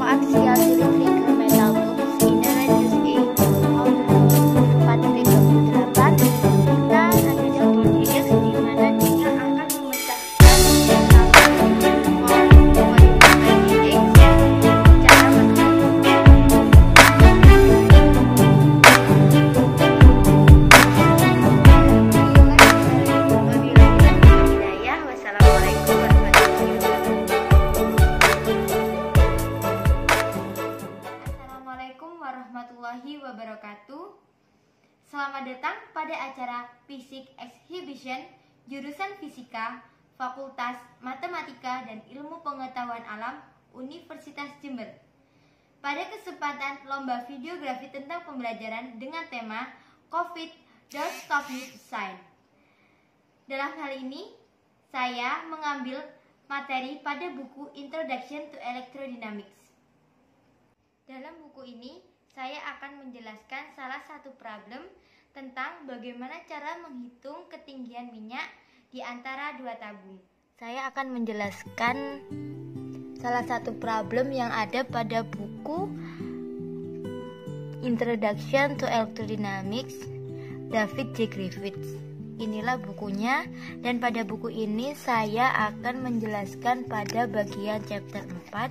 coaxial cylindrical metal tubes in a radius A of 4.28. Kita lanjut di DX di mana dia akan memecahkan warahmatullahi wabarakatuh. Selamat datang pada acara Fisik Exhibition jurusan Fisika, Fakultas Matematika dan Ilmu Pengetahuan Alam Universitas Jember. Pada kesempatan lomba videografi tentang pembelajaran dengan tema COVID Don't Stop Me to Shine. Dalam hal ini, saya mengambil materi pada buku Introduction to Electrodynamics. Dalam buku ini, saya akan menjelaskan salah satu problem tentang bagaimana cara menghitung ketinggian minyak di antara dua tabung. Saya akan menjelaskan salah satu problem yang ada pada buku Introduction to Electrodynamics David J. Griffiths. Inilah bukunya, dan pada buku ini saya akan menjelaskan pada bagian chapter 4,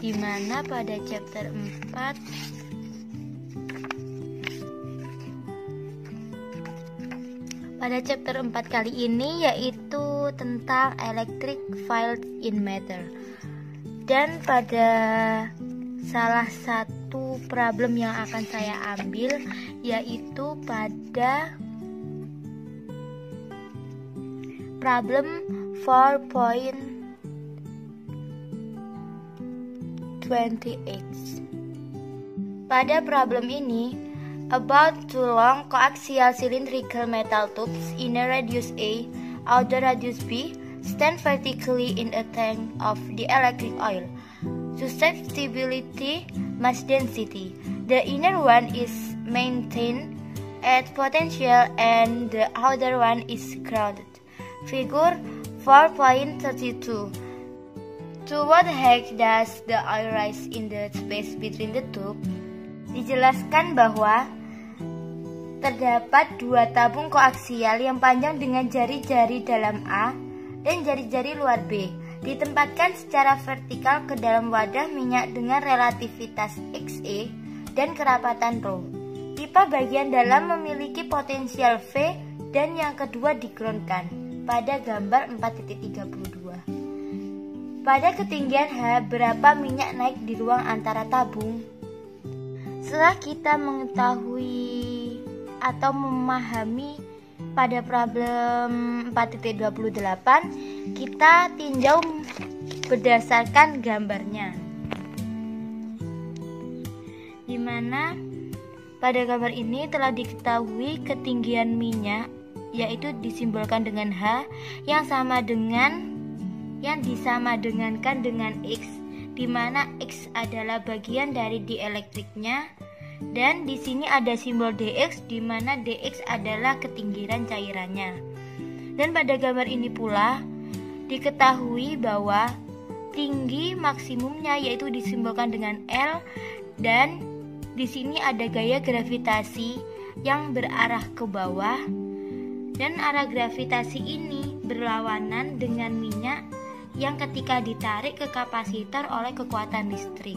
di mana pada chapter 4 kali ini yaitu tentang electric fields in matter. Dan pada salah satu problem yang akan saya ambil yaitu pada problem 4.20x. Pada problem ini, about two long coaxial cylindrical metal tubes in a radius A out the radius B stand vertically in a tank of the electric oil. Susceptibility mass density. The inner one is maintained at potential and the outer one is grounded. Figure 4.32. To what height does the oil rise in the space between the tube? Dijelaskan bahwa terdapat dua tabung koaksial yang panjang dengan jari-jari dalam A dan jari-jari luar B, ditempatkan secara vertikal ke dalam wadah minyak dengan relativitas Xe dan kerapatan ρ. Pipa bagian dalam memiliki potensial V dan yang kedua digroundkan pada gambar 4.32. Pada ketinggian H, berapa minyak naik di ruang antara tabung? Setelah kita mengetahui atau memahami pada problem 4.28, kita tinjau berdasarkan gambarnya. Di mana pada gambar ini telah diketahui ketinggian minyak yaitu disimbolkan dengan H yang disamadengankan dengan X, di mana X adalah bagian dari dieлекtriknya, dan di sini ada simbol dx, di mana dx adalah ketinggian cairannya. Dan pada gambar ini pula diketahui bahwa tinggi maksimumnya yaitu disimbolkan dengan L, dan di sini ada gaya gravitasi yang berarah ke bawah, dan arah gravitasi ini berlawanan dengan minyak yang ketika ditarik ke kapasitor oleh kekuatan listrik.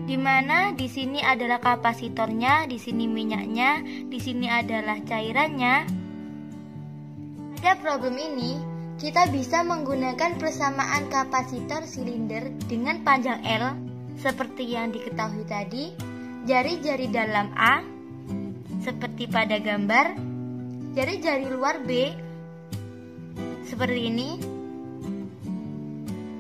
Di mana di sini adalah kapasitornya, di sini minyaknya, di sini adalah cairannya. Pada problem ini, kita bisa menggunakan persamaan kapasitor silinder dengan panjang L seperti yang diketahui tadi, jari-jari dalam A seperti pada gambar, jari-jari luar B seperti ini,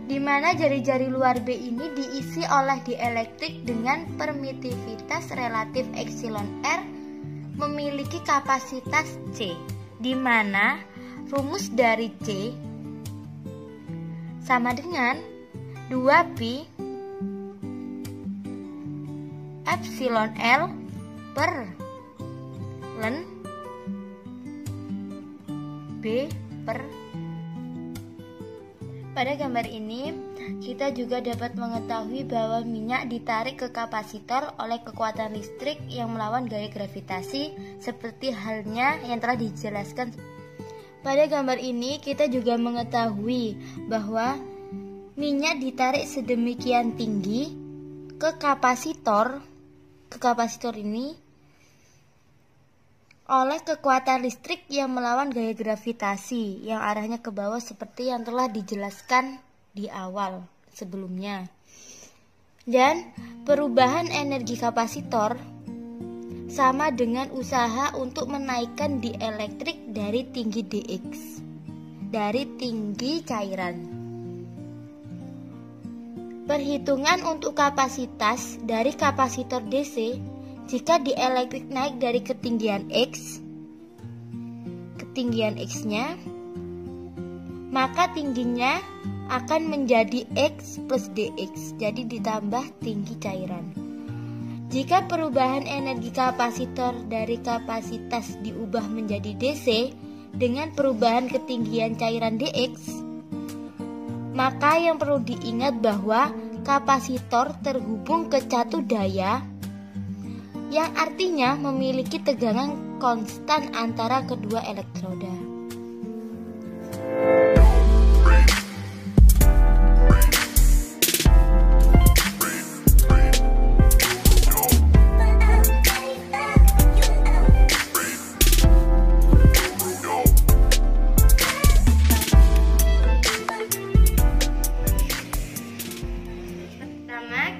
di mana jari-jari luar B ini diisi oleh dielektrik dengan permitivitas relatif epsilon R memiliki kapasitas C, di mana rumus dari C sama dengan 2pi epsilon L per ln B per Pada gambar ini, kita juga dapat mengetahui bahwa minyak ditarik ke kapasitor oleh kekuatan listrik yang melawan gaya gravitasi, seperti halnya yang telah dijelaskan. Pada gambar ini, kita juga mengetahui bahwa minyak ditarik sedemikian tinggi ke kapasitor ini oleh kekuatan listrik yang melawan gaya gravitasi yang arahnya ke bawah seperti yang telah dijelaskan di awal sebelumnya. Dan perubahan energi kapasitor sama dengan usaha untuk menaikkan dielektrik dari tinggi dx, dari tinggi cairan. Perhitungan untuk kapasitas dari kapasitor DC, jika dielektrik naik dari ketinggian X-nya, maka tingginya akan menjadi X plus dx, jadi ditambah tinggi cairan. Jika perubahan energi kapasitor dari kapasitas diubah menjadi DC dengan perubahan ketinggian cairan dx, maka yang perlu diingat bahwa kapasitor terhubung ke catu daya, yang artinya memiliki tegangan konstan antara kedua elektroda.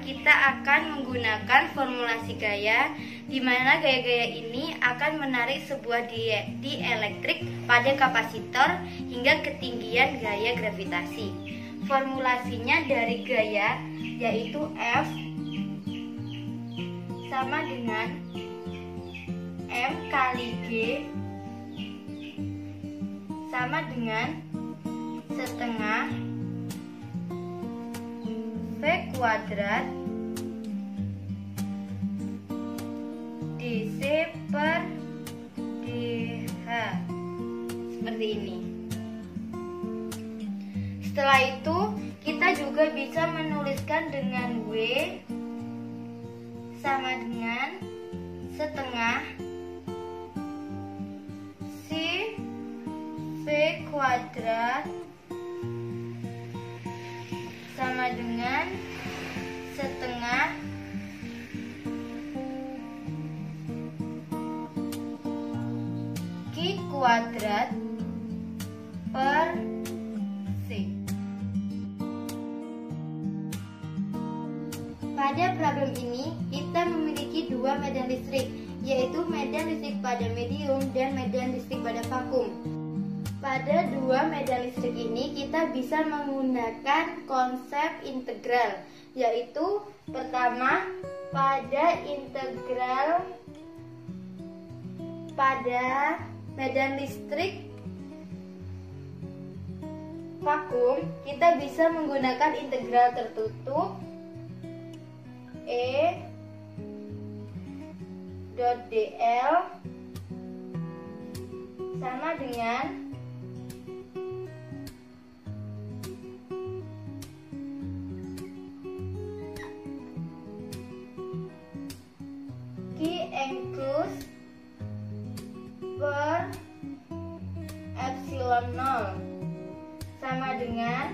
Kita akan menggunakan formulasi gaya, di mana gaya-gaya ini akan menarik sebuah dielektrik pada kapasitor hingga ketinggian gaya gravitasi. Formulasinya dari gaya yaitu F sama dengan M kali G sama dengan setengah V kuadrat dc per dh, seperti ini. Setelah itu kita juga bisa menuliskan dengan W sama dengan setengah si V kuadrat sama dengan setengah Q kuadrat per C. Pada problem ini kita memiliki dua medan listrik, yaitu medan listrik pada medium dan medan listrik pada vakum. Pada dua medan listrik ini kita bisa menggunakan konsep integral, yaitu pertama pada integral pada medan listrik vakum kita bisa menggunakan integral tertutup E dot dl sama dengan Q enclosed per epsilon 0 sama dengan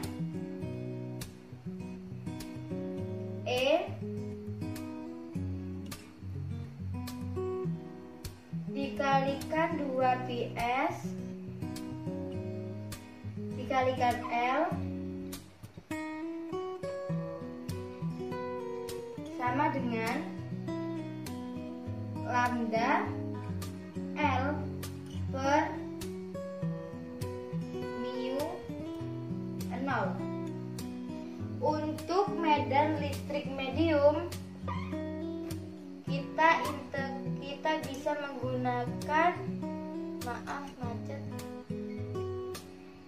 E dikalikan 2ps dikalikan L sama dengan lambda L per mu 0. Untuk medan listrik medium kita bisa menggunakan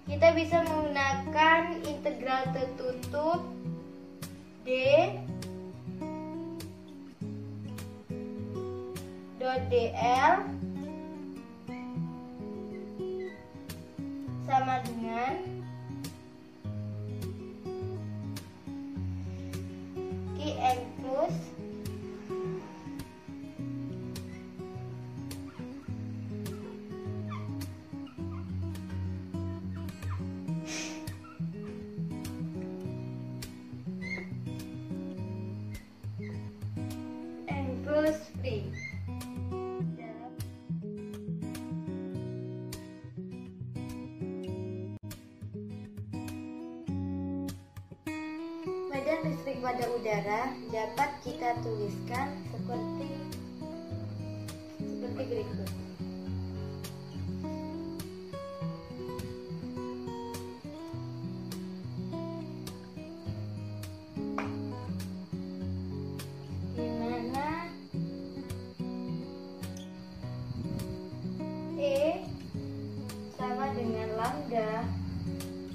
kita bisa menggunakan integral tertutup D dot dl sama dengan Stimulus free. Medan listrik pada udara dapat kita tuliskan seperti berikut. Di mana E sama dengan lambda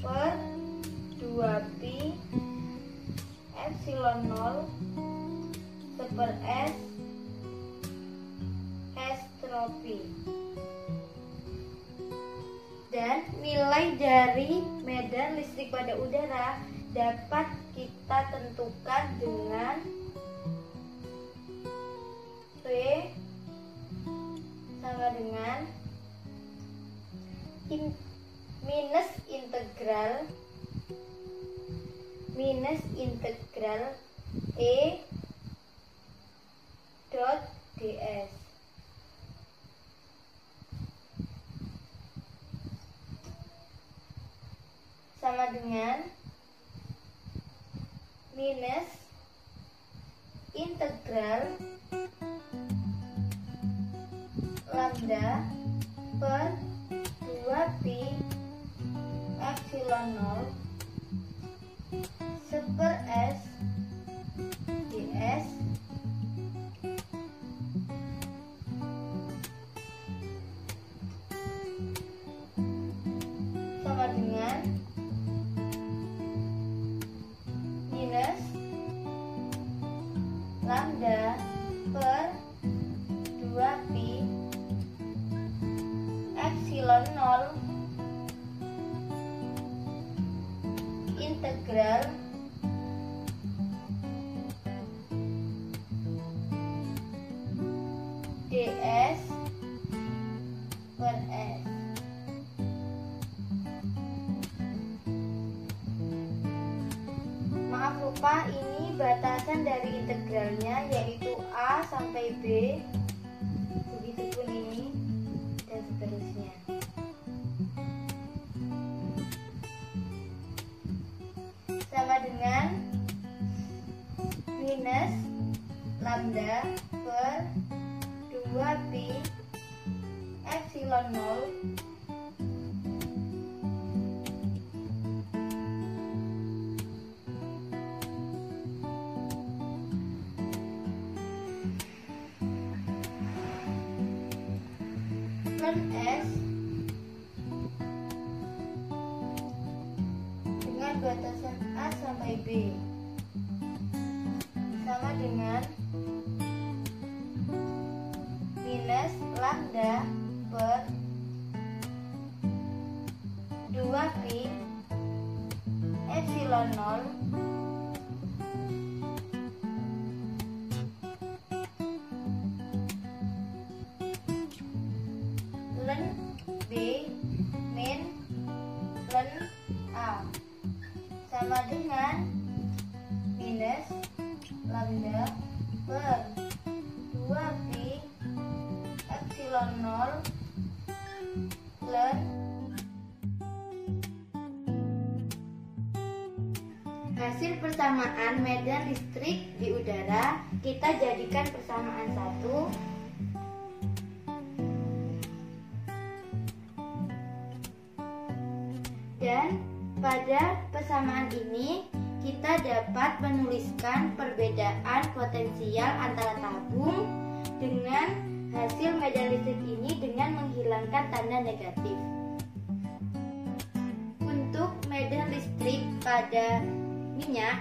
per 2pi epsilon 0 per S tropi. Dan nilai dari medan listrik pada udara dapat kita tentukan dengan P sama dengan minus integral E dot ds. Sama dengan minus integral lambda per 2pi epsilon 0 per S ds sama dengan minus lambda per 2pi epsilon 0 integral ds per S. Maaf lupa, ini batasan dari integralnya yaitu A sampai B, begitupun ini dan seterusnya. Sama dengan minus lambda per 2pi epsilon 0 S dengan batasan A sampai B sama dengan minus lambda per 2pi epsilon 0 ln B min ln A sama dengan minus lambda per 2pi epsilon 0 ln hasil persamaan medan listrik di udara kita jadikan persamaan 1. Dan pada persamaan ini kita dapat menuliskan perbedaan potensial antara tabung dengan hasil medan listrik ini dengan menghilangkan tanda negatif. Untuk medan listrik pada minyak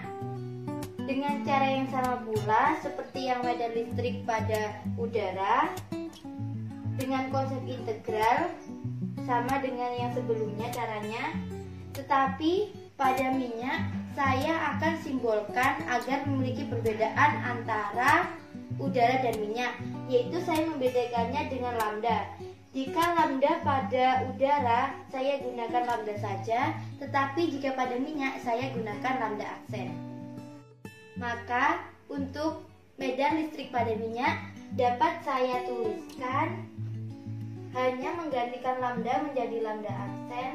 dengan cara yang sama pula seperti yang medan listrik pada udara dengan konsep integral sama dengan yang sebelumnya caranya, tetapi pada minyak saya akan simbolkan agar memiliki perbedaan antara udara dan minyak, yaitu saya membedakannya dengan lambda. Jika lambda pada udara saya gunakan lambda saja, tetapi jika pada minyak saya gunakan lambda aksen. Maka untuk medan listrik pada minyak dapat saya tuliskan hanya menggantikan lambda menjadi lambda aksen.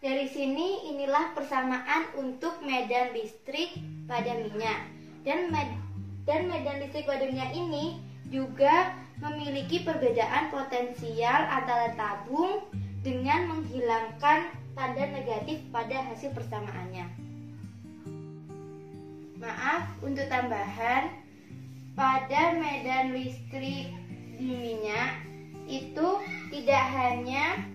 Dari sini inilah persamaan untuk medan listrik pada minyak. Dan medan listrik pada minyak ini juga memiliki perbedaan potensial antara tabung dengan menghilangkan tanda negatif pada hasil persamaannya. Maaf untuk tambahan, pada medan listrik di minyak itu tidak hanya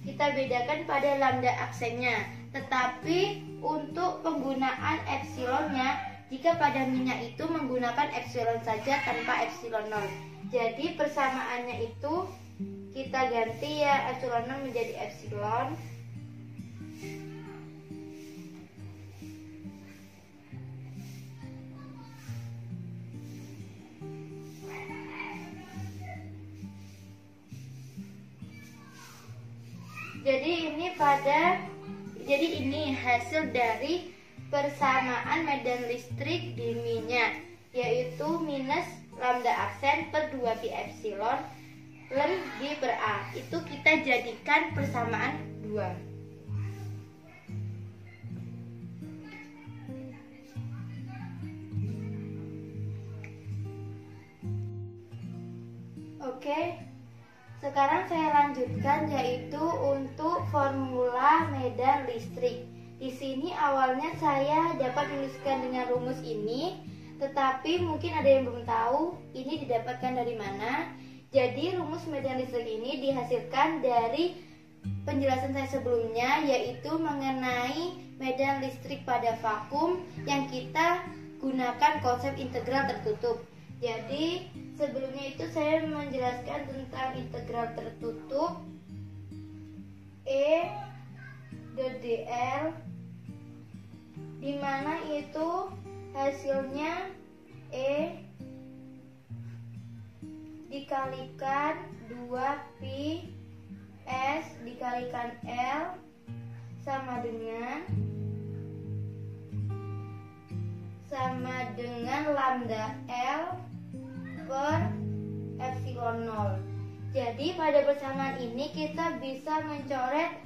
kita bedakan pada lambda aksennya, tetapi untuk penggunaan epsilonnya, jika pada minyak itu menggunakan epsilon saja tanpa epsilon 0. Jadi persamaannya itu kita ganti ya epsilon 0 menjadi epsilon. Jadi ini hasil dari persamaan medan listrik di minyak, yaitu minus lambda aksen per 2pi epsilon ln B per A. Itu kita jadikan persamaan 2. Oke. Sekarang saya lanjutkan, yaitu untuk formula medan listrik. Di sini awalnya saya dapat menuliskan dengan rumus ini, tetapi mungkin ada yang belum tahu ini didapatkan dari mana. Jadi rumus medan listrik ini dihasilkan dari penjelasan saya sebelumnya, yaitu mengenai medan listrik pada vakum yang kita gunakan konsep integral tertutup. Jadi sebelumnya itu saya menjelaskan tentang integral tertutup E dl, di mana itu hasilnya E dikalikan 2pi S dikalikan L sama dengan lambda L per epsilon 0. Jadi pada persamaan ini kita bisa mencoret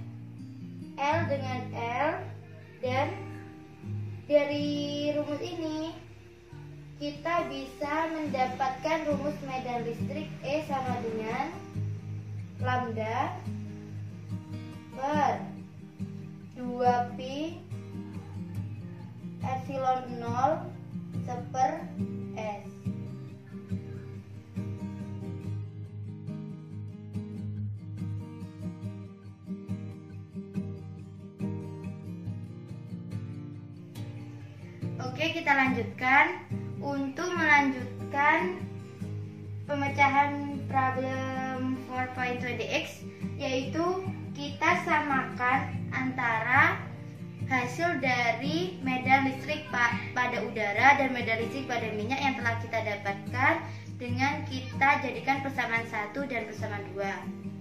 L dengan L, dan dari rumus ini kita bisa mendapatkan rumus medan listrik E sama dengan lambda per 2pi epsilon 0 seper S. Oke, kita lanjutkan. Untuk melanjutkan pemecahan problem 4.2dx, yaitu kita samakan antara hasil dari medan listrik pada udara dan medan listrik pada minyak yang telah kita dapatkan dengan kita jadikan persamaan 1 dan persamaan 2.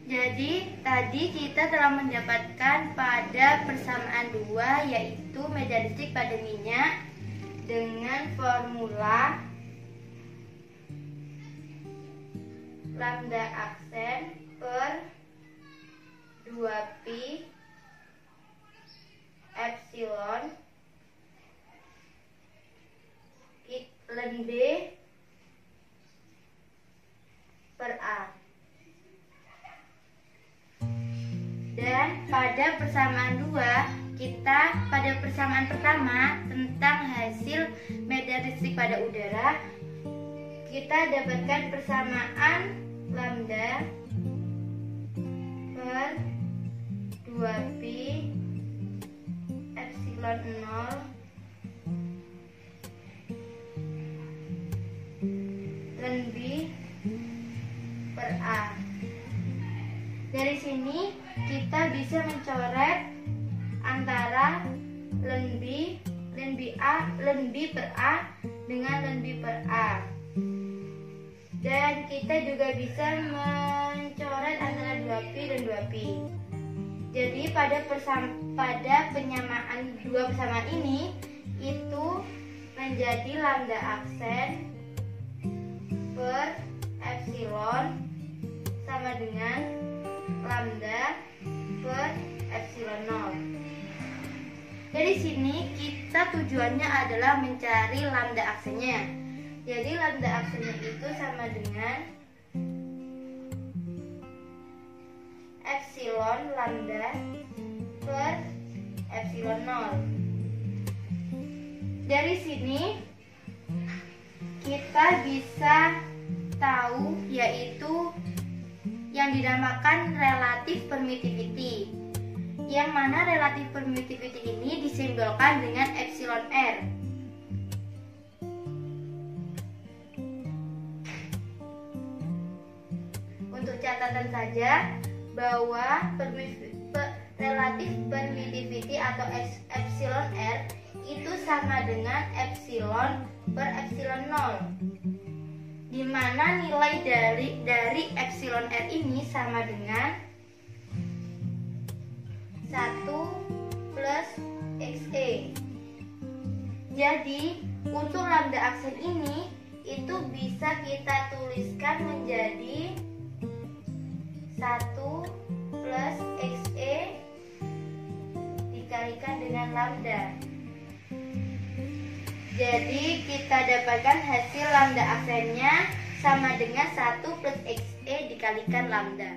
Jadi tadi kita telah mendapatkan pada persamaan 2, yaitu medan listrik pada minyak dengan formula lambda aksen per 2pi epsilon ln B per A. Dan pada persamaan 2 kita pada persamaan pertama tentang hasil medan listrik pada udara, kita dapatkan persamaan lambda per 2pi epsilon 0 ln B per A. Dari sini kita bisa mencoret antara ln B per A dengan ln B per A. Dan kita juga bisa mencoret antara 2pi dan 2pi. Jadi pada penyamaan dua persamaan ini itu menjadi lambda aksen per epsilon sama dengan lambda per epsilon 0. Dari sini kita tujuannya adalah mencari lambda aksennya. Jadi lambda aksennya itu sama dengan epsilon lambda per epsilon 0. Dari sini kita bisa tahu yaitu yang dinamakan relative permittivity, yang mana relative permittivity ini disimbolkan dengan epsilon R. Untuk catatan saja bahwa relative permittivity atau epsilon R itu sama dengan epsilon per epsilon 0, di mana nilai dari epsilon R ini sama dengan 1 plus XE. Jadi untuk lambda aksen ini itu bisa kita tuliskan menjadi 1 plus XE dikalikan dengan lambda. Jadi kita dapatkan hasil lambda aksennya sama dengan 1 plus XE dikalikan lambda.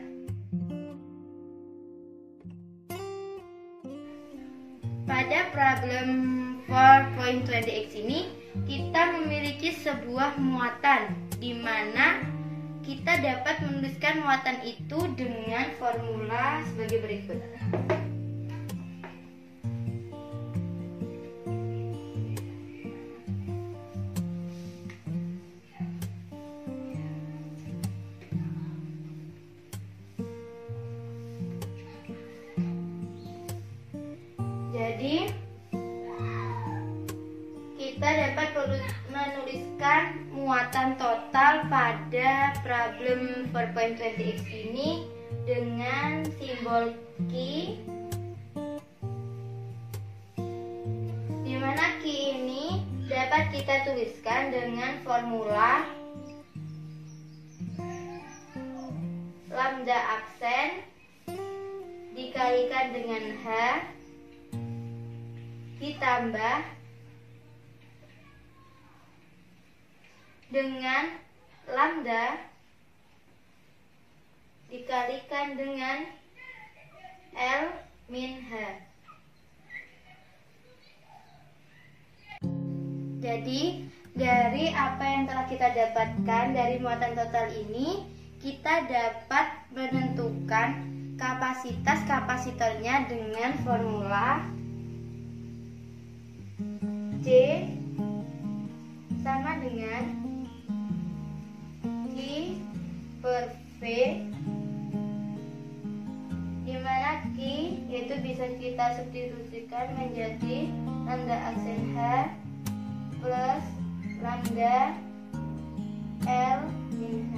Pada problem 4.20x ini kita memiliki sebuah muatan di mana kita dapat menuliskan muatan itu dengan formula sebagai berikut. Jadi kita dapat menuliskan muatan total pada problem 4.20x ini dengan simbol Q, di mana Q ini dapat kita tuliskan dengan formula lambda aksen dikalikan dengan H ditambah dengan lambda dikalikan dengan L min H. Jadi dari apa yang telah kita dapatkan dari muatan total ini, kita dapat menentukan kapasitas kapasitornya dengan formula J sama dengan Q per V, di mana Q yaitu bisa kita substitusikan menjadi lambda aksen H plus lambda L min H.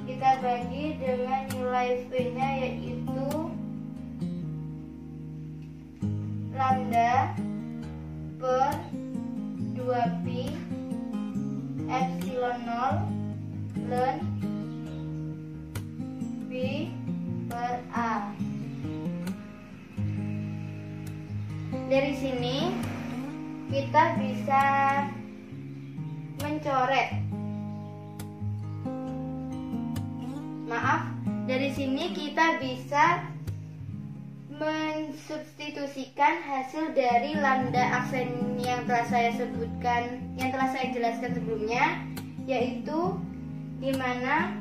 Kita bagi dengan nilai V-nya yaitu lambda per 2pi epsilon 0 ln B per A. Dari sini kita bisa mensubstitusikan hasil dari lambda aksen yang telah saya sebutkan, yang telah saya jelaskan sebelumnya, yaitu di mana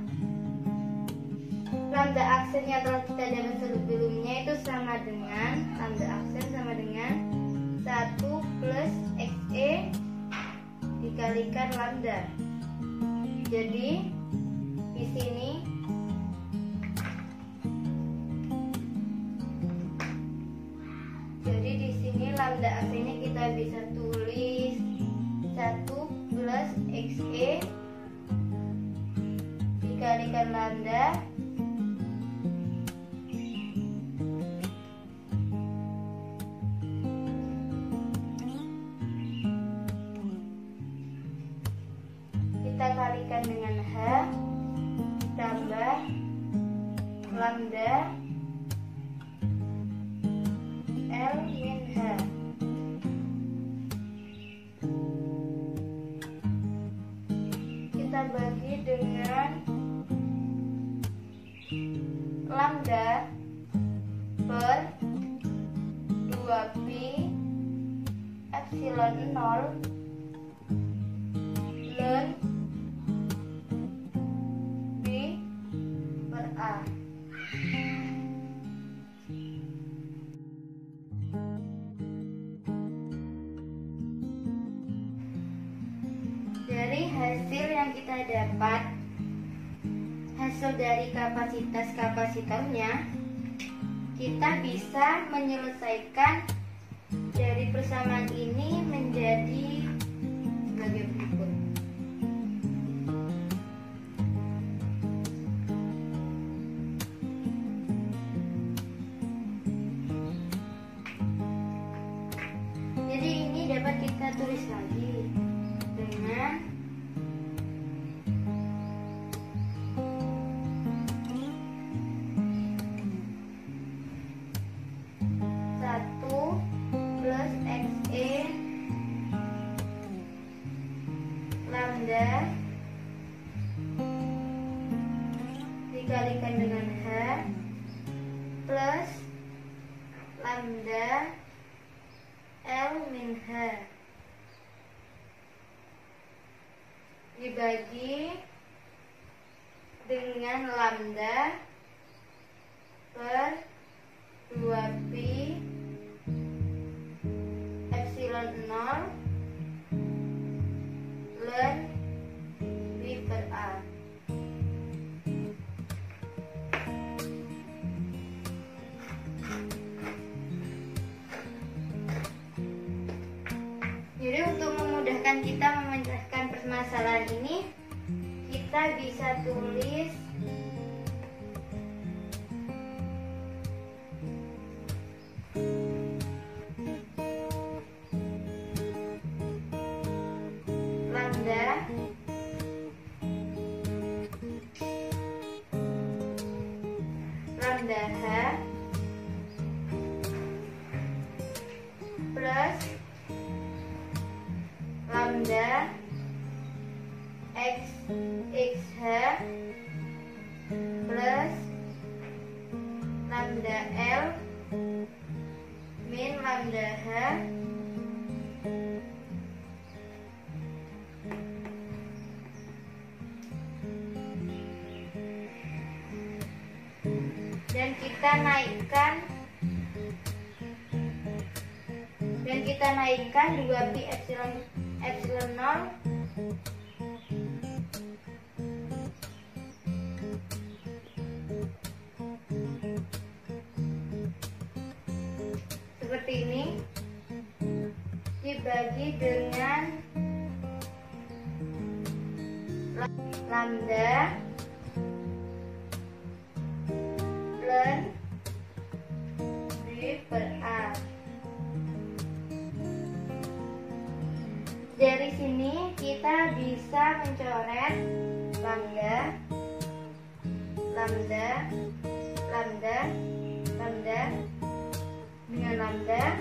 lambda aksen yang telah kita dapat sebelumnya itu sama dengan lambda aksen sama dengan 1 plus xe dikalikan lambda. Jadi di sini lambda aksennya kita bisa tulis 1 plus xe dikalikan lambda kita kalikan dengan h tambah lambda L min H. Kita bagi dengan lambda per 2pi epsilon 0 ln B per A. Dari hasil yang kita dapat, hasil dari kapasitas-kapasitornya, kita bisa menyelesaikan dari persamaan ini menjadi sebagai berikut. Jadi ini dapat kita tulis lagi dengan lambda dikalikan dengan H plus lambda L min H dibagi dengan lambda per 2pi epsilon 0 ln B per A. Jadi untuk memudahkan kita memecahkan permasalahan ini, kita bisa tulis lambda H plus lambda XH plus lambda L min lambda H dan kita naikkan 2pi epsilon 0 seperti ini dibagi dengan lambda ln B per A. Dari sini kita bisa mencoret lambda dengan lambda,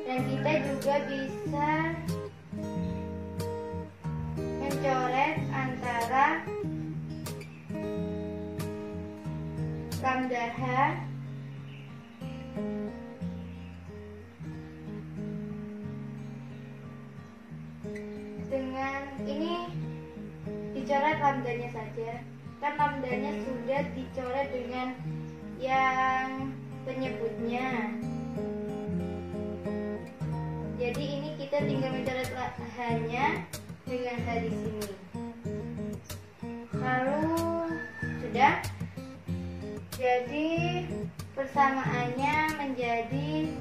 dan kita juga bisa mencoret antara lambda H lambdanya saja. Kan lambdanya sudah dicoret dengan yang penyebutnya. Jadi ini kita tinggal mencoret hanya dengan H di sini. Lalu sudah. Jadi persamaannya menjadi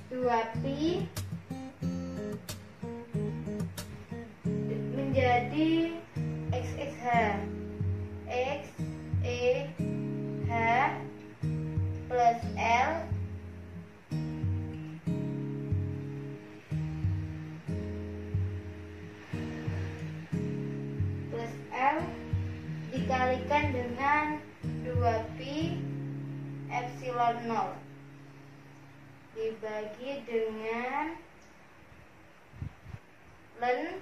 2pi menjadi XXH XEH plus L plus L dikalikan dengan 2pi epsilon 0 dibagi dengan ln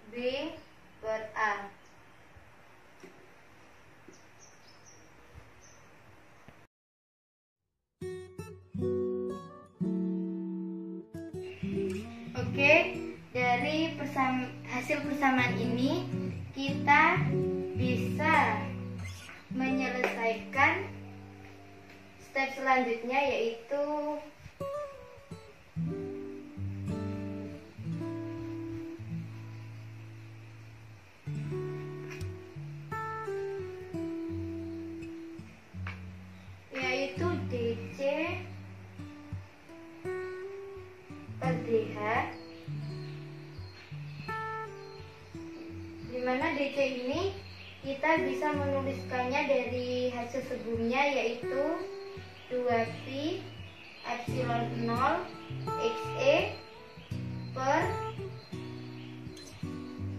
B per A. Oke, dari hasil persamaan ini kita bisa menyelesaikan step selanjutnya, yaitu DC per DH, dimana DC ini kita bisa menuliskannya dari hasil sebelumnya, yaitu 2pi epsilon 0 XE per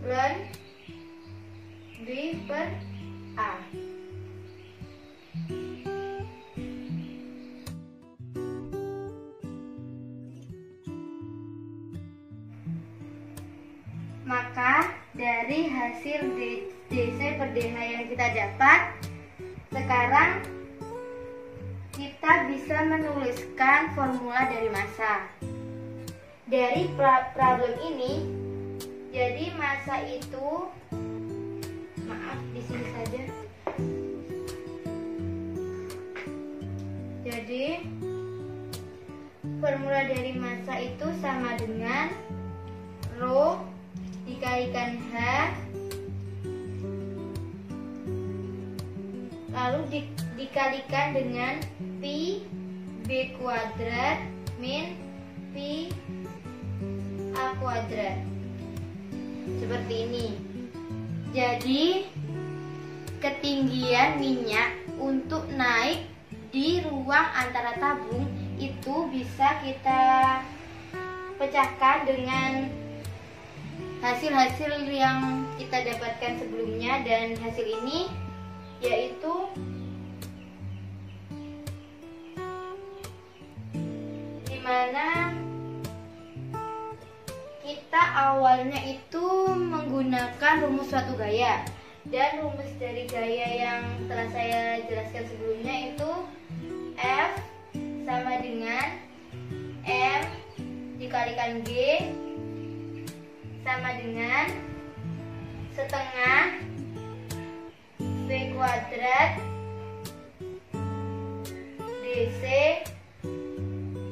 ln B per A. Maka dari hasil DC per DH yang kita dapat, sekarang kita bisa menuliskan formula dari massa. Dari problem ini, jadi massa itu, maaf di sini saja. Jadi formula dari massa itu sama dengan rho dikalikan H lalu dikalikan dengan pi B kuadrat min pi A kuadrat, seperti ini. Jadi ketinggian minyak untuk naik di ruang antara tabung itu bisa kita pecahkan dengan hasil-hasil yang kita dapatkan sebelumnya, dan hasil ini yaitu dimana kita awalnya itu menggunakan rumus suatu gaya, dan rumus dari gaya yang telah saya jelaskan sebelumnya itu F sama dengan M dikalikan G sama dengan setengah V kuadrat DC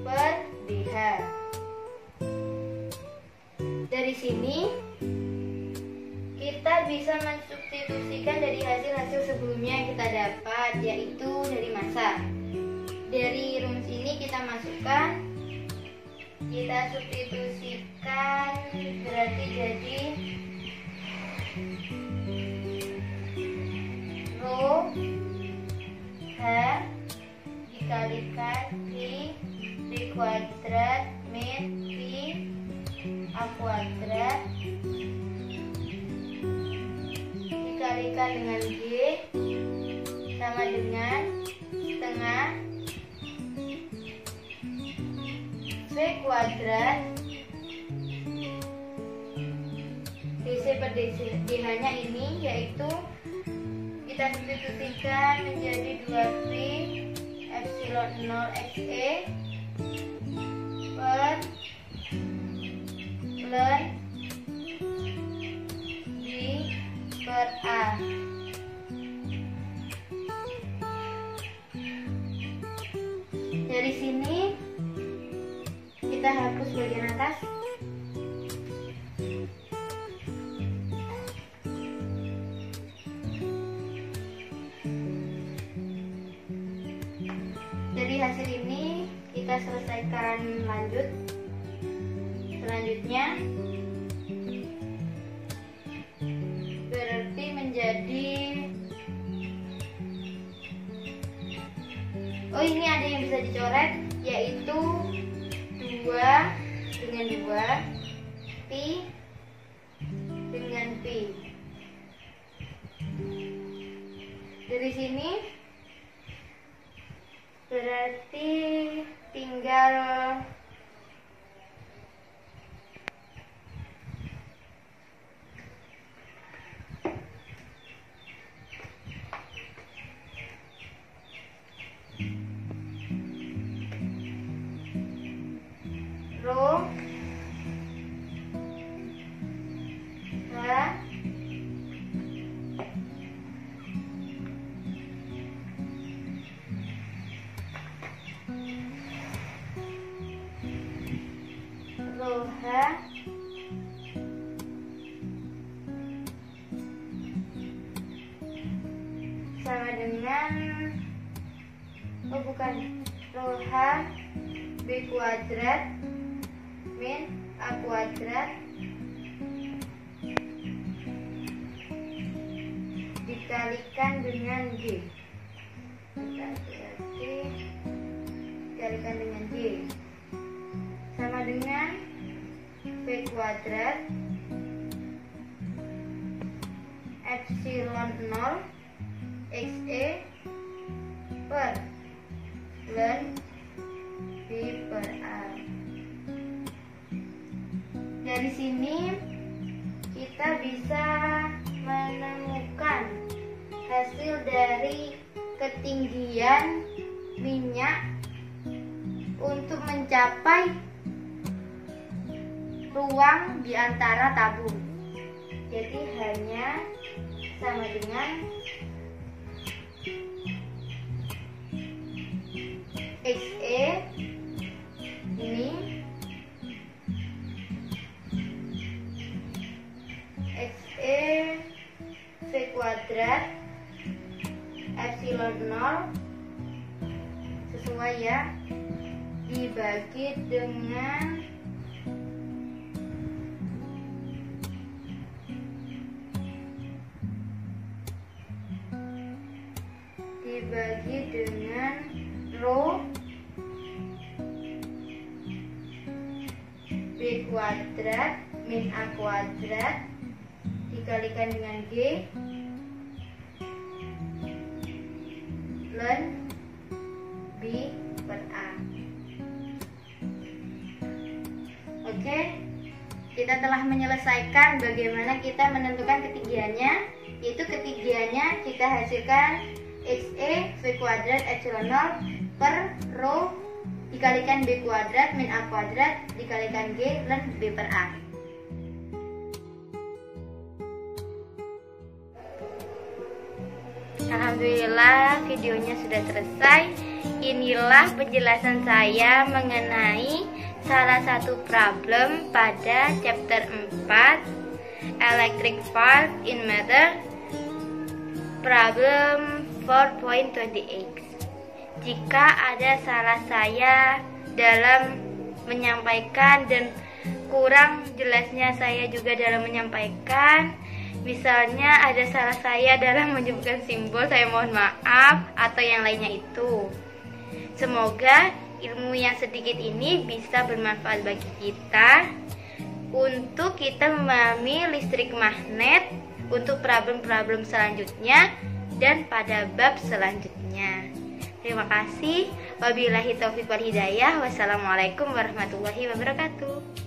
per DH. Dari sini kita bisa mensubstitusikan dari hasil-hasil sebelumnya yang kita dapat, yaitu dari massa. Dari rumus ini kita masukkan, kita substitusikan, berarti jadi rho H dikalikan pi B kuadrat min pi A kuadrat dikalikan dengan G sama dengan setengah V kuadrat DC per DH nya ini, yaitu kita substitusikan menjadi 2pi epsilon epsilon 0 XE per ln B per A. Dari sini kita hapus bagian atas. Dari hasil ini kita selesaikan lanjut. Selanjutnya berarti menjadi, oh ini ada yang bisa dicoret, yaitu 2 dengan 2, Pi dengan Pi. Dari sini berarti tinggal Rho H sama dengan, oh bukan, Rho H B kuadrat min A kuadrat dikalikan dengan G. Berarti dikalikan dengan G sama dengan B kuadrat epsilon 0 XE per ln B per A. Dari sini kita bisa menemukan hasil dari ketinggian minyak untuk mencapai ruang di antara tabung. Jadi hanya sama dengan XE ini XE V kuadrat epsilon 0 sesuai ya, dibagi dengan Rho B kuadrat min A kuadrat dikalikan dengan G ln B per A. Oke, kita telah menyelesaikan bagaimana kita menentukan ketinggiannya, yaitu ketinggiannya kita hasilkan XE V kuadrat epsilon 0 per Rho dikalikan B kuadrat min A kuadrat dikalikan G ln B per A. Alhamdulillah videonya sudah selesai. Inilah penjelasan saya mengenai salah satu problem pada chapter 4 Electric Part in Matter, problem 4.28. Jika ada salah saya dalam menyampaikan dan kurang jelasnya saya juga dalam menyampaikan, misalnya ada salah saya dalam menyebutkan simbol, saya mohon maaf, atau yang lainnya itu. Semoga ilmu yang sedikit ini bisa bermanfaat bagi kita untuk kita memahami listrik magnet untuk problem-problem selanjutnya dan pada bab selanjutnya. Terima kasih. Wabillahi taufiq wal hidayah. Wassalamualaikum warahmatullahi wabarakatuh.